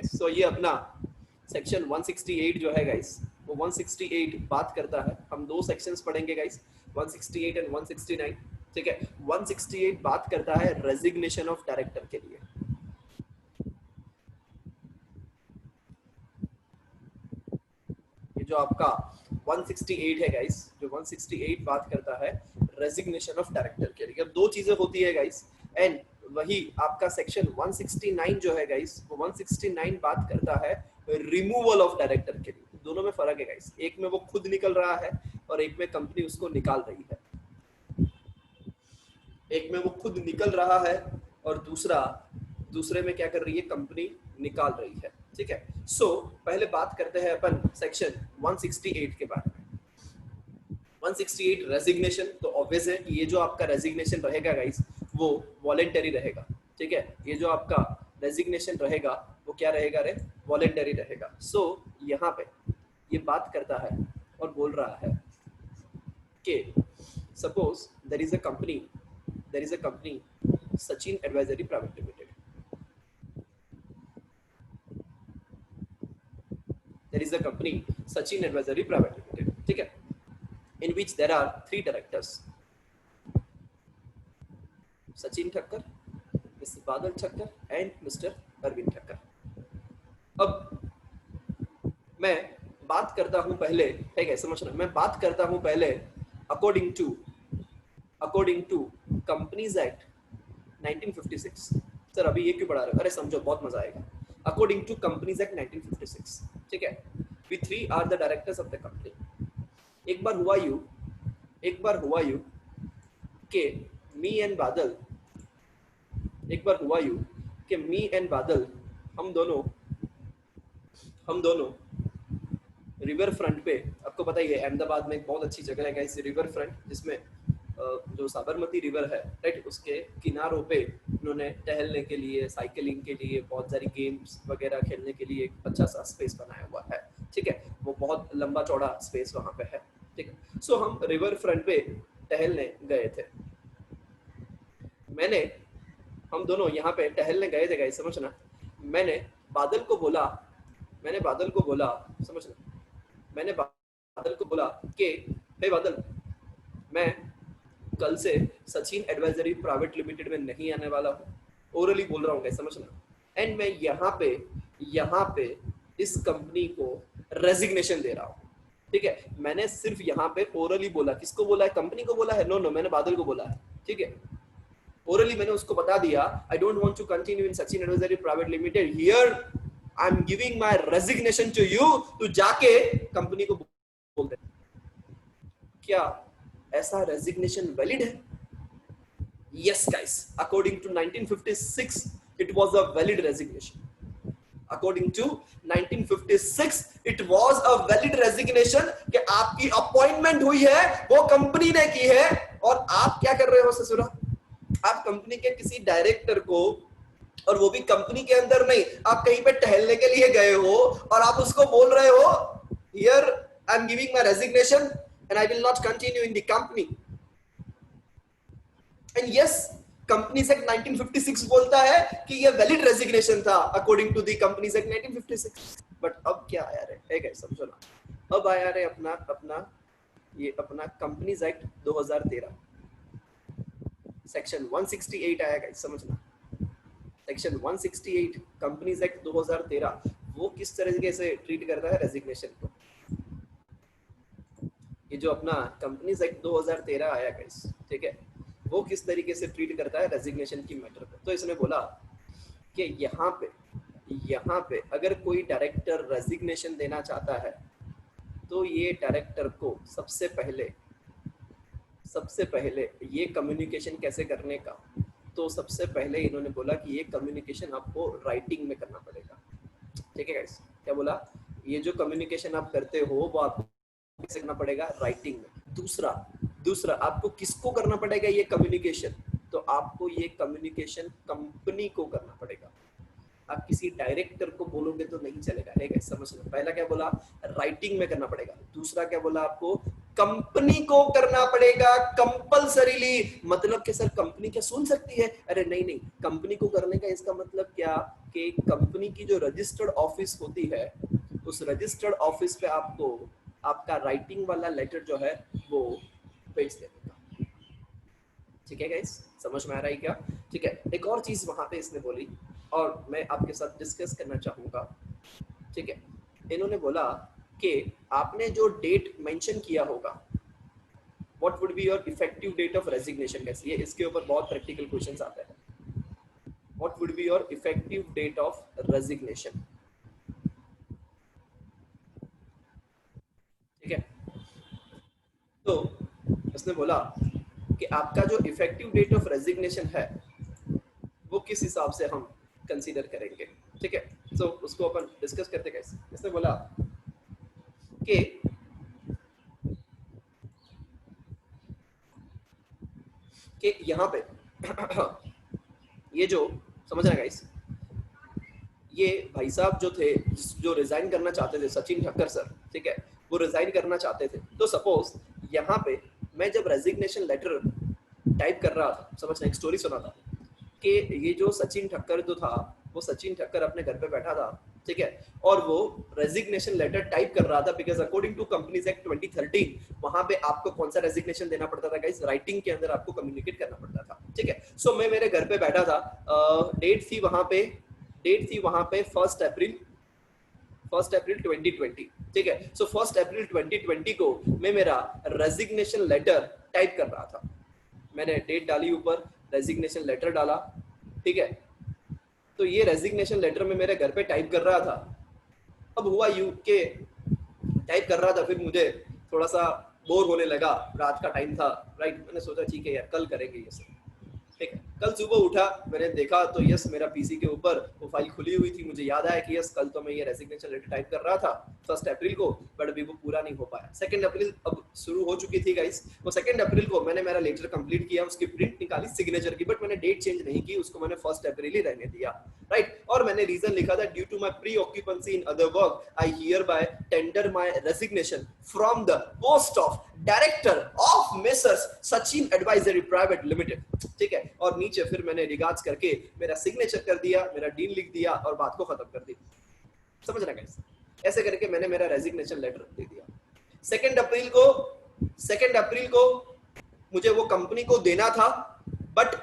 Guys. सो ये अपना section 168 जो है गाइस, वो 168 बात करता है, हम दो सेक्शंस पढ़ेंगे गाइस, 168 एंड 169, ठीक है। 168 बात करता है रेजिग्नेशन ऑफ डायरेक्टर के लिए। ये जो आपका 168 है गाइस, जो 168 बात करता है रेजिग्नेशन ऑफ डायरेक्टर के लिए। अब दो चीजें होती है गाइस, एंड वही आपका सेक्शन 169 जो है गाइस, वो 169 बात करता है रिमूवल ऑफ डायरेक्टर के लिए। दोनों में फर्क है गाइस, एक में वो खुद निकल रहा है और एक में कंपनी उसको निकाल रही है। एक में वो खुद निकल रहा है और दूसरे में क्या कर रही है, कंपनी निकाल रही है, ठीक है। सो पहले बात करते हैं अपन सेक्शन 168 के बारे में। 168 रेजिग्नेशन, तो ऑब्वियस है कि ये जो आपका रेजिग्नेशन रहेगा गाइस, वो वॉलेंटरी रहेगा, ठीक है। ये जो आपका रेजिग्नेशन रहेगा वो क्या रहेगा रे, वॉलेंटरी रहेगा। सो यहाँ पे ये बात करता है और बोल रहा है कि suppose there is a company Sachin advisory private limited, there is a company Sachin Advisory Private Limited, ठीक है, in which there are 3 directors, Sachin Thakkar, Mr. Badal Thakkar and Mr. Arvind Thakkar। अब मैं बात करता हूं पहले, ठीक है, समझना, मैं बात करता हूं पहले according to companies act 1956। Sir अभी ये क्यों पढ़ा रहे हो, अरे समझो बहुत मजा आएगा। अकॉर्डिंग टू कंपनीज एक्ट 1956, ठीक है, we 3 are the directors of the company। एक बार हुआ यू कि मी एंड बादल हम दोनों रिवर फ्रंट पे, आपको पता ही है अहमदाबाद में एक बहुत अच्छी जगह है गाइस रिवर फ्रंट, जिसमें जो साबरमती रिवर है, राइट, उसके किनारों पे उन्होंने टहलने के लिए, साइकिलिंग के लिए, बहुत सारी गेम्स वगैरह खेलने के लिए एक अच्छा सा स्पेस बनाया हुआ है, ठीक है। वो बहुत लंबा चौड़ा स्पेस वहाँ पे है, ठीक है। सो हम रिवर फ्रंट पे टहलने गए थे, हम दोनों यहाँ पे टहलने गए थे गाइस, समझना। मैंने बादल को बोला, समझना, मैंने बादल को बोला कि हे बादल, मैं कल से सचिन एडवाइजरी प्राइवेट लिमिटेड में नहीं आने वाला हूँ, ओरली बोल रहा हूँ गाइस, समझना। एंड मैं यहाँ पे इस कंपनी को रेजिग्नेशन दे रहा हूँ, ठीक है। मैंने सिर्फ यहाँ पे ओरली बोला, किसको बोला है, कंपनी को बोला है, नो, मैंने बादल को बोला है, ठीक है। ओरली मैंने उसको बता दिया, I don't want to continue in Sachin advisory private limited, here I am giving my resignation to you. तू जाके कंपनी को बोल दे। क्या ऐसा रेजिग्नेशन वैलिड है? Yes guys, according to 1956 it was a valid resignation। According to 1956 it was a valid resignation कि आपकी अपॉइंटमेंट हुई है, वो कंपनी ने की है, और आप क्या कर रहे हो ससुरा, आप कंपनी के किसी डायरेक्टर को, और वो भी कंपनी के अंदर नहीं, आप कहीं पे टहलने के लिए गए हो और आप उसको बोल रहे हो here I am giving my resignation and I will not continue in the company। And yes, Companies Act 1956 बोलता है कि ये वैलिड रेजिग्नेशन था according to the companies act 1956। But अब क्या आया रे, है गाइस, समझो ना, अब आया रे अपना कंपनीज एक्ट 2013, सेक्शन 168 आया गाइस, समझना। सेक्शन 168 कंपनीज एक्ट 2013 वो किस तरीके से ट्रीट करता है रेजिग्नेशन को। ये जो अपना कंपनीज एक्ट 2013 आया गाइस, ठीक है, वो किस तरीके से ट्रीट करता है रेजिग्नेशन की मैटर को। तो इसने बोला कि यहाँ पे अगर कोई डायरेक्टर रेजिग्नेशन देना चाहता है तो ये डायरेक्टर को सबसे पहले ये कम्युनिकेशन कैसे करने का, तो सबसे पहले इन्होंने बोला कि ये कम्युनिकेशन आपको राइटिंग में करना पड़ेगा, ठीक है गाइस। क्या बोला, ये जो कम्युनिकेशन आप करते हो वो आपको कैसे करना पड़ेगा, राइटिंग में। दूसरा आपको किसको करना पड़ेगा ये कम्युनिकेशन, तो आपको ये कम्युनिकेशन कंपनी को करना पड़ेगा। आप किसी डायरेक्टर को बोलोगे तो नहीं चलेगा, है समझ लो। पहला क्या बोला, राइटिंग में करना पड़ेगा। दूसरा क्या बोला, आपको कंपनी को करना पड़ेगा कंपल्सरीली। मतलब कि सर कंपनी क्या सुन सकती है? अरे नहीं नहीं, कंपनी को करने का इसका मतलब क्या कि कंपनी की जो रजिस्टर्ड ऑफिस होती है उस रजिस्टर्ड ऑफिस पे आपको आपका राइटिंग वाला लेटर जो है वो भेज देने का। ठीक है गाइस, समझ में आ रहा है क्या? ठीक है, एक और चीज वहां पे इसने बोली और मैं आपके साथ डिस्कस करना चाहूंगा। ठीक है, इन्होंने बोला कि आपने जो डेट मेंशन किया होगा, what would be your effective date of resignation. कैसे, ये इसके ऊपर बहुत प्रैक्टिकल क्वेश्चंस आते हैं। What would be your effective date of resignation? ठीक है, तो उसने बोला कि आपका जो इफेक्टिव डेट ऑफ रेजिग्नेशन है वो किस हिसाब से हम कंसीडर करेंगे। ठीक है, तो उसको अपन डिस्कस करते कैसे। इसने बोला कि यहाँ पे ये जो समझ रहे गाइस, ये भाई साहब जो थे जो रिजाइन करना चाहते थे, सचिन ठक्कर सर, ठीक है, वो रिजाइन करना चाहते थे। तो सपोज यहाँ पे मैं जब रेजिग्नेशन लेटर टाइप कर रहा था, समझना, एक स्टोरी सुना था कि ये जो सचिन ठक्कर जो था वो सचिन ठक्कर अपने घर पे बैठा था, ठीक है, और वो रेजिग्नेशन लेटर टाइप कर रहा था because according to companies act 2013 वहां पे आपको कौन सा रेजिग्नेशन देना पड़ता था गाइस, राइटिंग के अंदर आपको कम्युनिकेट करना पड़ता था। ठीक है, सो मैं मेरे घर पे बैठा था, डेट थी वहां पे 1 अप्रैल 2020। ठीक है, सो 1 अप्रैल 2020 को मैं मेरा रेजिग्नेशन लेटर टाइप कर रहा था। मैंने डेट डाली ऊपर, रेजिग्नेशन लेटर डाला। ठीक है, तो ये रेजिग्नेशन लेटर में मेरे घर पे टाइप कर रहा था। अब हुआ यूं के टाइप कर रहा था, फिर मुझे थोड़ा सा बोर होने लगा, रात का टाइम था, राइट। मैंने सोचा ठीक है यार कल करेंगे ये सब। ठीक है, कल सुबह उठा, मैंने देखा तो यस मेरा पीसी के ऊपर वो फाइल खुली हुई थी। मुझे याद आया कि यस कल तो मैं ये रेजिग्नेशन लेटर टाइप कर रहा था 1 अप्रैल को, बट अभी वो पूरा नहीं हो पाया। 2 अप्रैल अब शुरू हो चुकी थी गाइस, वो 2 अप्रैल को मैंने मेरा लेटर कंप्लीट किया, उसकी प्रिंट निकाली सिग्नेचर की, बट मैंने डेट चेंज नहीं की, उसको मैंने 1 अप्रैल ही रहने दिया, राइट। और मैंने रीजन लिखा था, due to my preoccupancy in other work I hereby tender my resignation from the post of director of messrs Sachin advisory private limited. ठीक है, और नीचे फिर मैंने रिगार्ड्स करके मेरा सिग्नेचर कर दिया, मेरा डील लिख दिया और बात को खत्म कर दिया। समझ रहे हैं? ऐसे करके मैंने मेरा रेजिग्नेशन लेटर दे दिया। 2 अप्रैल को मुझे वो कंपनी को देना था, बट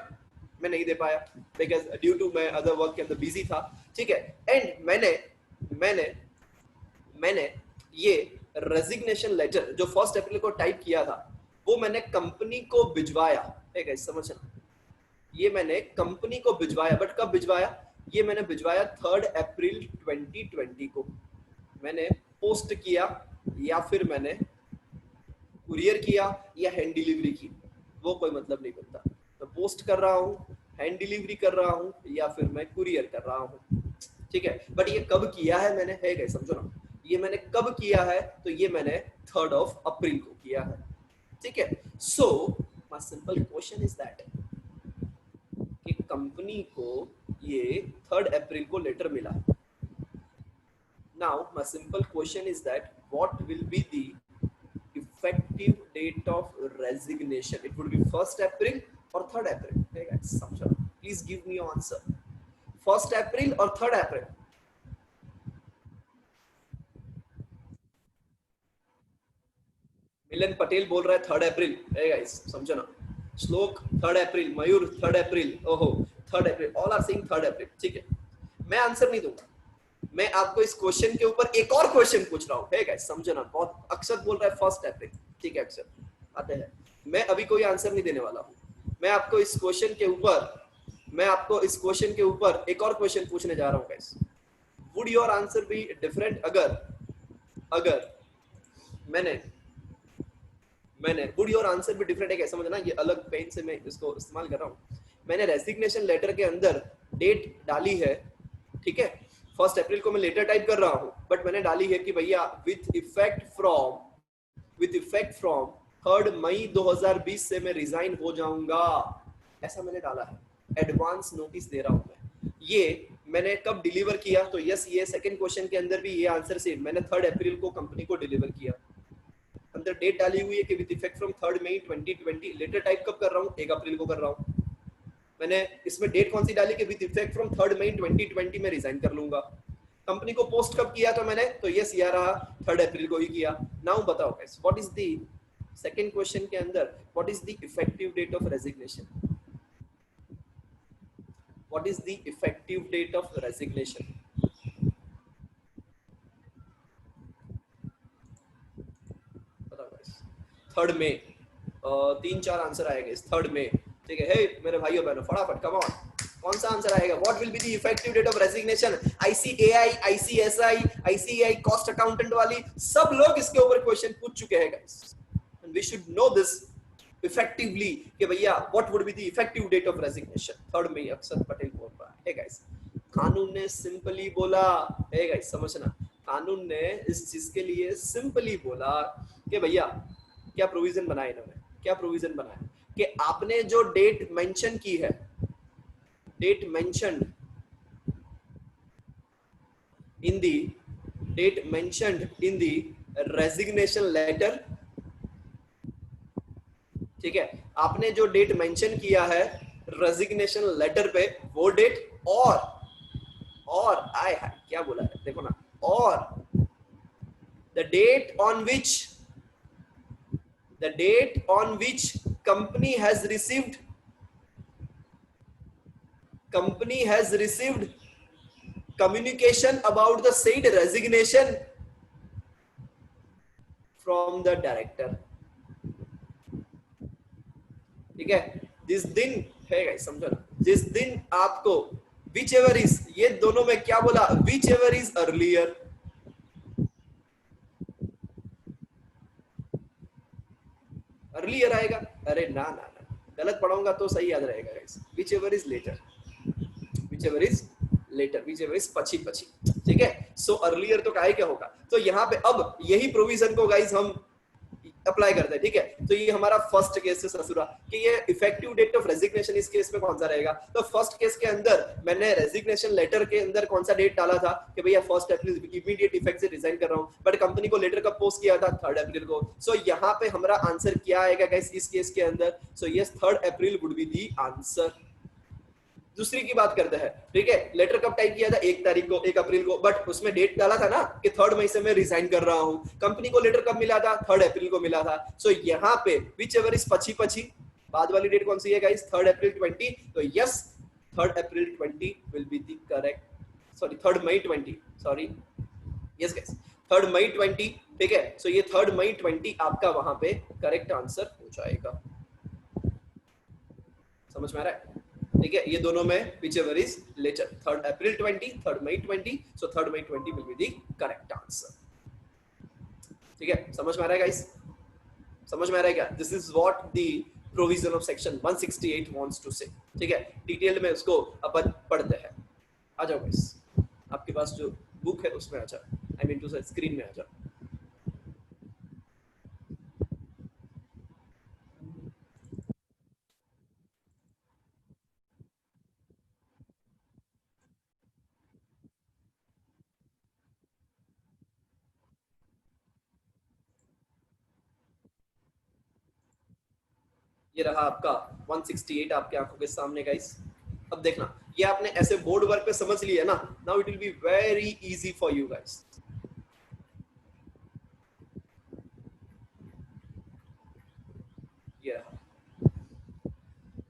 मैं नहीं दे पाया बिकॉज ड्यू टू मैं अदर वर्क के अंदर बिजी था। ठीक है, एंड मैंने ये रेजिग्नेशन लेटर जो 1 अप्रैल को टाइप किया था वो मैंने कंपनी को भिजवाया। ठीक है, समझना, ये मैंने कंपनी को भिजवाया, बट कब भिजवाया? ये मैंने भिजवाया 3 अप्रैल 2020 को। मैंने पोस्ट किया या फिर मैंने कुरियर किया या हैंड डिलीवरी की, वो कोई मतलब नहीं बनता। तो पोस्ट कर रहा हूँ, हैंड डिलीवरी कर रहा हूँ या फिर मैं कुरियर कर रहा हूँ। ठीक है, बट ये कब किया है मैंने, है गए, समझो ना, ये मैंने कब किया है? तो ये मैंने 3 अप्रैल को किया है। ठीक है, so my simple question is that कि कंपनी को ये 3 अप्रैल को लेटर मिला। Now my simple question is that what will be the effective date of resignation? It would be 1 April और 3 अप्रैल। ठीक है, समझो, please give me your answer. 1 April और 3 अप्रैल। मिलन पटेल बोल रहा है 3 अप्रैल। hey guys, समझो ना, श्लोक 3 अप्रैल, मयूर 3 अप्रैल, ओहो 3 अप्रैल, ऑल आर सेइंग 3 अप्रैल। ठीक है, मैं आंसर नहीं दूंगा, मैं आपको इस क्वेश्चन के ऊपर एक और क्वेश्चन पूछ रहा हूँ। hey guys, समझो ना, बहुत अक्षत बोल रहा है 1 अप्रैल। ठीक है अक्षत, आते हैं, मैं अभी कोई आंसर नहीं देने वाला हूँ, मैं आपको इस क्वेश्चन के ऊपर एक और क्वेश्चन पूछने जा रहा हूँ guys. Would your answer be different अगर मैंने वुड योर आंसर भी डिफरेंट है? कैसा, समझना, ये अलग पेन से मैं इसको इस्तेमाल कर रहा हूँ। मैंने रेजिग्नेशन लेटर के अंदर डेट डाली है, ठीक है, 1 अप्रैल को मैं लेटर टाइप कर रहा हूँ, बट मैंने डाली है कि भैया विथ इफेक्ट फ्रॉम 3 मई 2020 से मैं रिजाइन हो जाऊंगा, ऐसा मैंने डाला है। एडवांस नोटिस दे रहा हूँ मैं। ये मैंने कब डिलीवर किया? तो यस, ये सेकंड क्वेश्चन के अंदर भी ये आंसर सेम, मैंने 3 अप्रैल को कंपनी को डिलीवर किया। अंदर डेट डाली हुई है कि with effect from 3 May 2020। Letter type कब कर रहा हूँ? 1 अप्रैल को कर रहा हूँ। मैंने इसमें डेट कौन सी डाली कि विद इफेक्ट फ्रॉम 3 मई 2020 में रिजाइन कर लूंगा। कंपनी को पोस्ट कब किया था मैंने? तो यस यह रहा 3 अप्रैल को ही किया। नाउ बताओ guys, what is the second question के अंदर, what is the effective date of resignation? What is the effective date of resignation? बताओ गाइस। 3 मई। 3-4 आंसर आएंगे इस 3 मई। ठीक है, हे मेरे भाइयों बहनों फटाफट कम ऑन, कौन सा आंसर आएगा? What will be the effective date of resignation? ICAI, ICSI, ICAI cost accountant वाली सब लोग इसके ऊपर क्वेश्चन पूछ चुके हैं guys, and we should know this effectively कि भैया what would be the effective date of resignation? 3 May Akshar Patel बोल रहा है गाइस। कानून ने सिंपली बोला है गाइस, समझना, कानून ने इस चीज के लिए सिंपली बोला कि भैया क्या प्रोविजन बनाया इन्होंने, क्या प्रोविजन बनाया कि आपने जो डेट मेंशन की है, date mentioned in the resignation letter, ठीक है, आपने जो डेट मेंशन किया है रेजिग्नेशन लेटर पे वो डेट और आय है क्या बोला है देखो ना, और the date on which company has received communication about the said resignation from the director। ठीक है, जिस दिन है गाइस, समझो ना, जिस दिन आपको whichever is, ये दोनों में क्या बोला? whichever is earlier, अर्लियर आएगा। अरे ना ना ना, गलत पढ़ाऊंगा तो सही याद रहेगा guys. whichever is later, whichever is later, whichever is पची पची, ठीक है। सो अर्लियर तो काहे क्या होगा? तो यहाँ पे अब यही प्रोविजन को गाइस हम अप्लाई करते हैं, ठीक है। तो ये हमारा फर्स्ट केस से ससुरा कि ये इफेक्टिव डेट ऑफ रेजिग्नेशन इस केस में कौन सा रहेगा? तो फर्स्ट केस के अंदर मैंने रेजिग्नेशन लेटर के अंदर कौन सा डेट डाला था कि भैया 1 अप्रैल इमीडिएट इफेक्ट से रिजाइन कर रहा हूं, बट कंपनी को लेटर कब पोस्ट किया था? 3 अप्रैल को। सो यहाँ पे हमारा आंसर क्या आएगा गाइस इस केस के अंदर? So yes 3 April would be the answer. दूसरी की बात करते हैं, ठीक है, लेटर कब टाइप किया था? 1 तारीख को, 1 अप्रैल को, बट उसमें डेट डाला था ना कि 3 मई से मैं रिजाइन कर रहा हूं। कंपनी को लेटर कब मिला था? 3 अप्रैल को मिला था। सो यहाँ पे whichever is पची पची, बाद वाली डेट कौन सी है गाइस? 3 अप्रैल 20। तो yes 3 April 20 will be the correct, sorry 3 May 20, sorry yes guys 3 May 20, ठीक है। सो ये 3 मई 20 आपका वहां पे करेक्ट आंसर हो जाएगा। समझ में आ रहा है? ठीक है, ये दोनों में whichever is later, 3 April 20, 3 May 20, so 3 May 20 will be the correct answer। ठीक है, समझ में आ रहा है गाइस? समझ में आ रहा है क्या? This is what the provision of section 168 wants to say। ठीक है, डिटेल में उसको अपन पढ़ते हैं। आ जाओ गाइस, आपके पास जो बुक है उसमें आ जाओ, आई मीन टू से स्क्रीन में आ जाओ। ये रहा आपका 168 आपके आंखों के सामने गाइस। अब देखना, ये आपने ऐसे बोर्ड वर्क पे समझ लिया ना, now it will be very easy for you guys.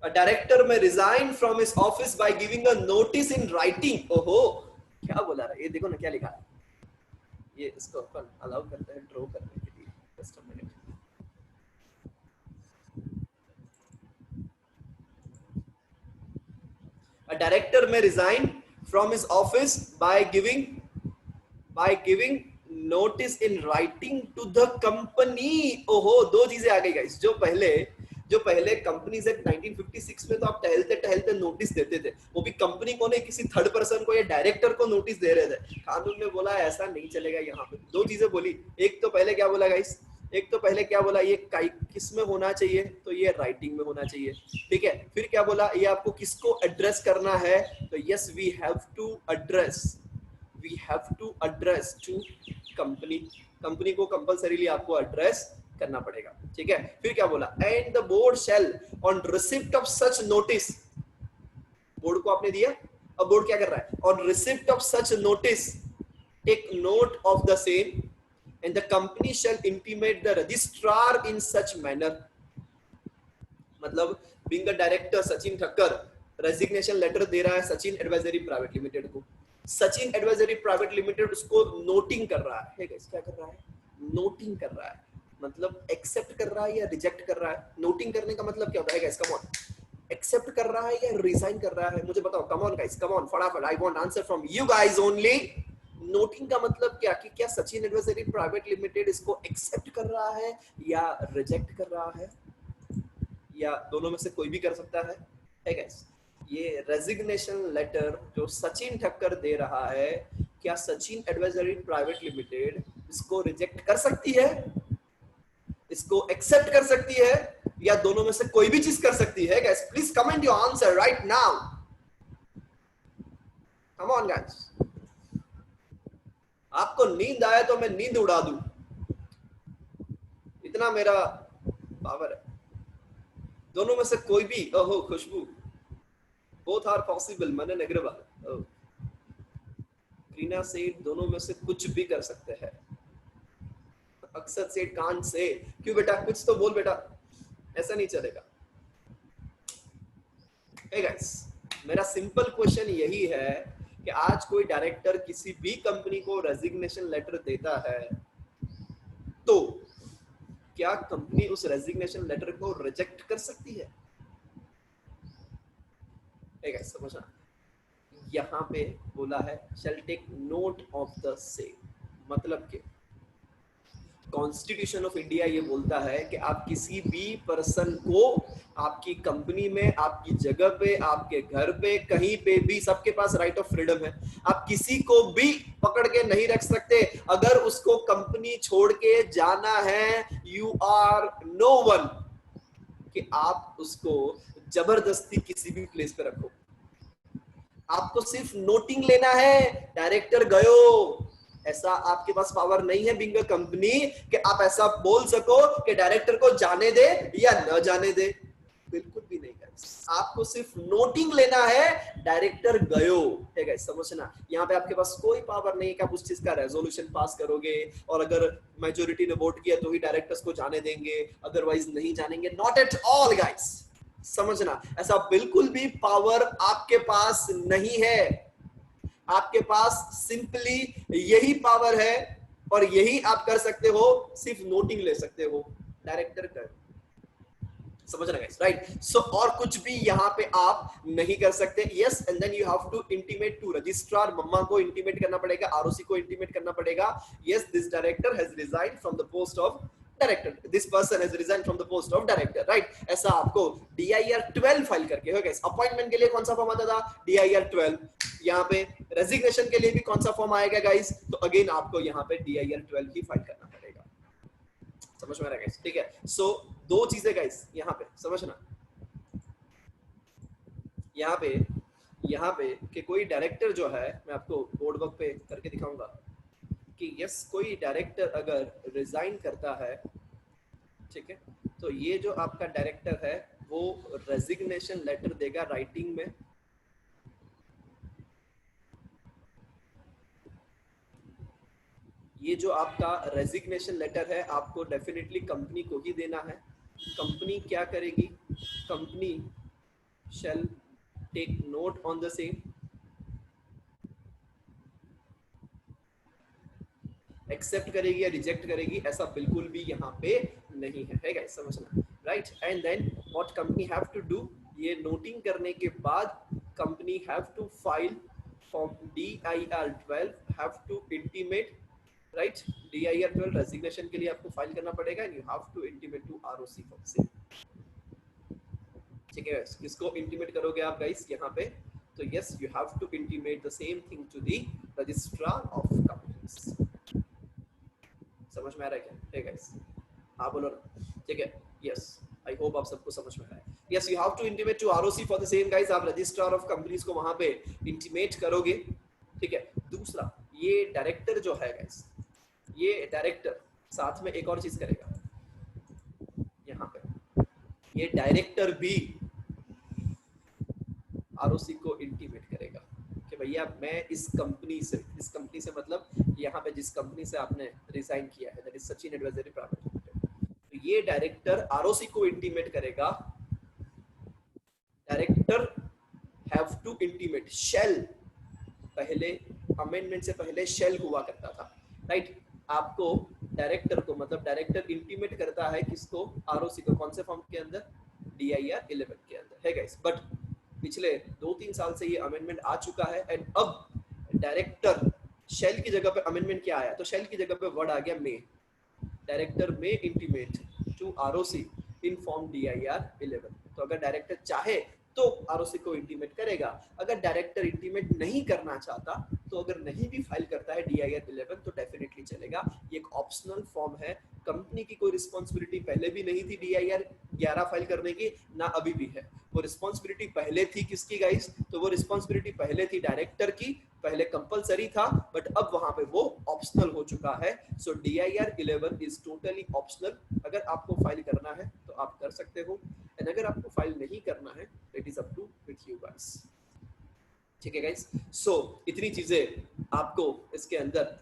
A director may resign from his office by giving a notice in writing। ओहो, क्या बोला रहा है? ये देखो ना क्या लिखा है, ये इसको अपन अलाउ करते हैं ड्रॉ करने के लिए। Just a minute, a director may resign from his office by giving notice in writing to the company। ओहो, दो चीजें आ गई गाइस। जो पहले कंपनीज एक्ट 1956 में तो आप टहलते टहलते नोटिस देते थे, वो भी कंपनी को नहीं, किसी थर्ड पर्सन को या डायरेक्टर को नोटिस दे रहे थे। कानून ने बोला ऐसा नहीं चलेगा। यहाँ पे दो चीजें बोली, एक तो पहले क्या बोला गाइस, एक तो पहले क्या बोला, ये किस में होना चाहिए? तो ये राइटिंग में होना चाहिए, ठीक है। फिर क्या बोला, ये आपको किसको एड्रेस करना है? तो yes we have to address to company. Company को कंपल्सरीली आपको एड्रेस करना पड़ेगा, ठीक है। फिर क्या बोला, and the board shall on receipt of such notice, board को आपने दिया, अब बोर्ड क्या कर रहा है, on receipt of such notice take note of the same and the company shall intimate the registrar in such manner. मतलब being a director Sachin Thakkar resignation letter दे रहा है सचिन एडवाइजरी प्राइवेट लिमिटेड को, सचिन एडवाइजरी प्राइवेट लिमिटेड उसको noting कर रहा है, क्या कर रहा है, नोटिंग कर रहा है, मतलब एक्सेप्ट कर रहा है या रिजेक्ट कर रहा है। नोटिंग करने का मतलब क्या होता है गाइस, कम ऑन, एक्सेप्ट कर रहा है या रिजाइन कर रहा है, मुझे बताओ, come on guys, come on फटाफट, I want answer from you guys only. Noting का मतलब क्या, कि क्या सचिन एडवाइजरी प्राइवेट लिमिटेड इसको एक्सेप्ट कर रहा है या रिजेक्ट कर रहा है, या दोनों में से कोई भी कर सकता है गाइस। ये रेजिग्नेशन लेटर जो सचिन ठक्कर दे रहा है, क्या सचिन एडवाइजरी प्राइवेट लिमिटेड इसको रिजेक्ट कर सकती है, इसको एक्सेप्ट कर सकती है, या दोनों में से कोई भी चीज कर सकती है guys? Please comment your answer right now, come on guys. आपको नींद आए तो मैं नींद उड़ा दूं, इतना मेरा पावर है। दोनों में से कोई भी, ओहो खुशबू, बोथ आर पॉसिबल, मैंने नेगरेवाल, रीना सेठ दोनों में से कुछ भी कर सकते हैं। अक्सर सेठ कांट से, क्यों बेटा, कुछ तो बोल बेटा, ऐसा नहीं चलेगा। हे गाइस, मेरा सिंपल क्वेश्चन यही है कि आज कोई डायरेक्टर किसी भी कंपनी को रेजिग्नेशन लेटर देता है तो क्या कंपनी उस रेजिग्नेशन लेटर को रिजेक्ट कर सकती है? हे गाइस समझना, यहाँ पे बोला है shall take note of the same, मतलब कि कॉन्स्टिट्यूशन ऑफ इंडिया ये बोलता है कि आप किसी भी पर्सन को आपकी कंपनी में, आपकी जगह पे, आपके घर पे, कहीं पे भी, सबके पास राइट ऑफ फ्रीडम है, आप किसी को भी पकड़ के नहीं रख सकते। अगर उसको कंपनी छोड़ के जाना है, यू आर नो वन कि आप उसको जबरदस्ती किसी भी प्लेस पे रखो। आपको सिर्फ नोटिंग लेना है, डायरेक्टर गयो, ऐसा आपके पास पावर नहीं है बीइंग अ कंपनी कि आप ऐसा बोल सको कि डायरेक्टर को जाने दे या न जाने दे, बिल्कुल भी नहीं गाइस। आपको सिर्फ नोटिंग लेना है, डायरेक्टर गयो, है गाइस समझना। यहाँ पे आपके पास कोई पावर नहीं है कि आप उस चीज का रेजोल्यूशन पास करोगे, और अगर मेजोरिटी ने वोट किया तो ही डायरेक्टर्स को जाने देंगे, अदरवाइज नहीं जानेंगे, नॉट एट ऑल गाइस, समझना, ऐसा बिल्कुल भी पावर आपके पास नहीं है। आपके पास सिंपली यही पावर है और यही आप कर सकते हो, सिर्फ नोटिंग ले सकते हो, डायरेक्टर कर, समझ रहे गाइस, राइट। सो और कुछ भी यहाँ पे आप नहीं कर सकते। Yes, and then you have to intimate to registrar, मम्मा को इंटीमेट करना पड़ेगा, आरओसी को इंटीमेट करना पड़ेगा, yes this director has resigned from the post of director, this person has resigned from the post of director, right. ऐसा आपको DIR 12 file करके, हो गाइस। अपॉइंटमेंट के लिए कौन सा फॉर्म आता था, DIR 12। यहाँ पे रेजिग्नेशन के लिए भी कौन सा फॉर्म आएगा गाइस, तो अगेन आपको यहाँ पे DIR 12 ही फाइल करना पड़ेगा, समझ में आ रहा है गाइस, ठीक है। सो दो चीजें गाइस यहाँ पे समझना, यहाँ पे कि कोई डायरेक्टर जो है, मैं आपको बोर्ड वर्क पे करके दिखाऊंगा कि यस कोई डायरेक्टर अगर रिजाइन करता है, ठीक है, तो ये जो आपका डायरेक्टर है वो रेजिग्नेशन लेटर देगा राइटिंग में, ये जो आपका रेजिग्नेशन लेटर है आपको डेफिनेटली कंपनी को ही देना है। कंपनी क्या करेगी, company shall take note on the same, accept करेगी या रिजेक्ट करेगी, ऐसा बिल्कुल भी यहाँ पे नहीं है गाइस, समझना, right. And then what company have to do, ये नोटिंग करने के बाद company have to file form DIR 12, have to intimate, right, DIR 12 resignation के लिए आपको फाइल करना पड़ेगा, and you have to intimate to ROC for same, ठीक है। किसको इंटीमेट करोगे आप गाइस यहाँ पे, तो yes you have to intimate the same thing to the registrar of companies, समझ में आ रहा है क्या, ठीक है गाइस, हाँ बोलो ना, ठीक है, यस आई होप आप सबको समझ में आ रहा है। Yes you have to intimate to ROC for the same guys, आप रजिस्ट्रार ऑफ कंपनीज को वहां पे इंटीमेट करोगे, ठीक है। दूसरा, ये डायरेक्टर जो है गाइस, ये डायरेक्टर साथ में एक और चीज करेगा, ये डायरेक्टर भी आरओसी को इंटीमेट करेगा कि भैया मैं इस कंपनी से मतलब यहाँ पे जिस कंपनी से आपने रिजाइन किया है, that is Sachin advisory private limited, तो ये डायरेक्टर आरओसी को इंटीमेट करेगा। Director have to intimate, shall, पहले अमेंडमेंट से पहले शेल हुआ करता था, राइट। आपको डायरेक्टर को मतलब डायरेक्टर इंटीमेट करता है किसको, आरओसी को, कौन से फॉर्म के अंदर, DIR 11 के अंदर है गाइस। बट पिछले 2-3 साल से ये अमेंडमेंट आ चुका है एंड अब डायरेक्टर शेल की जगह पे अमेंडमेंट क्या आया, तो शेल की जगह पे वर्ड आ गया मे। डायरेक्टर में intimate to ROC in form DIR 11। तो अगर डायरेक्टर चाहे तो आरओसी को इंटीमेट करेगा, अगर डायरेक्टर इंटीमेट नहीं करना चाहता तो अगर नहीं भी फाइल करता है DIR 11 तो डेफिनेटली चलेगा। ये एक ऑप्शनल फॉर्म है, कंपनी की कोई रिस्पॉन्सिबिलिटी पहले भी नहीं थी DIR 11 फाइल करने की, ना अभी भी है। वो रिस्पॉन्सिबिलिटी पहले थी किसकी गाइस, तो वो रिस्पॉन्सिबिलिटी पहले थी डायरेक्टर की, पहले कंपलसरी था बट अब वहां पे वो ऑप्शनल हो चुका है। सो DIR 11 इज टोटली ऑप्शनल। अगर आपको फाइल करना है तो आप कर सकते हो एंड अगर आपको फाइल नहीं करना है it is up to with you guys, ठीक है गाइस। सो इतनी चीजें आपको इसके अंदर